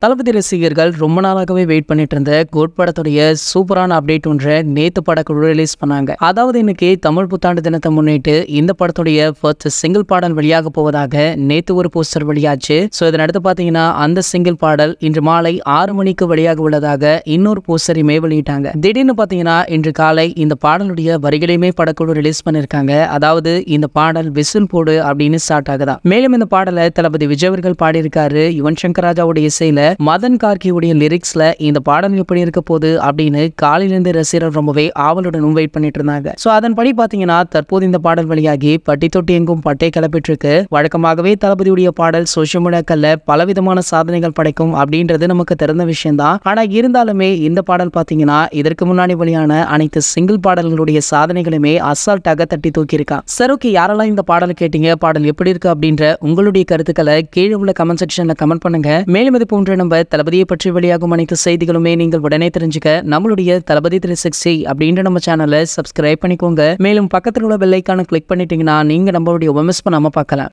தளபதி ரசிகர்கள் ரொம்ப நாளாகவே வெயிட் பண்ணிட்டு இருந்த கோட் படத்துடைய சூப்பரான அப்டேட் ஒன்றை நேத்து படக்குழு ரிலீஸ் பண்ணாங்க. அதாவது இன்னைக்கு தமிழ் புத்தாண்டு தினத்தை முன்னிட்டு இந்த படத்துடைய ஃபர்ஸ்ட் சிங்கிள் பாடல் வெளியாக போவதாக நேத்து ஒரு போஸ்டர் வெளியாச்சு. இதனடுத்து பாத்தீங்கன்னா அந்த சிங்கிள் பாடல் இன்று மாலை 6 மணிக்கு வெளியாக உள்ளதாக இன்னொரு போஸ்டரையுமே வெளியிட்டாங்க. திடீர்னு பாத்தீங்கன்னா இன்று காலை இந்த பாடலுடைய வரிகளையுமே படக்குழு ரிலீஸ் பண்ணிருக்காங்க. அதாவது இந்த பாடல் விசில் போடு அப்படின்னு ஸ்டார்ட் ஆகுதா. மேலும் இந்த பாடலை தளபதி விஜய் அவர்கள் பாடியிருக்காரு. யுவன் சங்கர் ராஜாவுடைய இசையில மதன் கார்கியுடைய லிரிக்ஸ்ல இந்த பாடல் எப்படி இருக்க போகுது அப்படின்னு காலையிலிருந்து ரசிகர்கள் ரொம்பவே ஆவலுடன் வெயிட் பண்ணிட்டு இருந்தாங்க. அதன்படி பாத்தீங்கன்னா தற்போது இந்த பாடல் வெளியாகி பட்டி தொட்டி எங்கும் பட்டை கிளப்பிட்டு இருக்கு. வழக்கமாகவே தளபதியுடைய பாடல் சோசியல் மீடியாக்கள்ல பலவிதமான சாதனைகள் படைக்கும் அப்படின்றது நமக்கு தெரிந்த விஷயம் தான். ஆனா இருந்தாலுமே இந்த பாடல் பாத்தீங்கன்னா இதற்கு முன்னாடி வெளியான அனைத்து சிங்கிள் பாடல்களுடைய சாதனைகளுமே அசால்ட்டாக தட்டி தூக்கியிருக்கா. சரி, ஓகே, யாரெல்லாம் இந்த பாடலை கேட்டீங்க, பாடல் எப்படி இருக்கு அப்படின்ற உங்களுடைய கருத்துக்களை கீழே உள்ள கமெண்ட் செக்ஷன்ல கமெண்ட் பண்ணுங்க. மேலும் இது போன்ற நம்ம தளபதியை பற்றி வெளியாகும் அனைத்து செய்திகளுமே நீங்கள் உடனே தெரிஞ்சுக்க நம்மளுடைய தளபதி 360 அப்படின்ற நம்ம சேனலை சப்ஸ்கிரைப் பண்ணிக்கோங்க. மேலும் பக்கத்தில் உள்ள பெல் ஐகானை கிளிக் பண்ணிட்டீங்கன்னா நீங்க நம்மளுடைய மிஸ் பண்ணாம பார்க்கலாம்.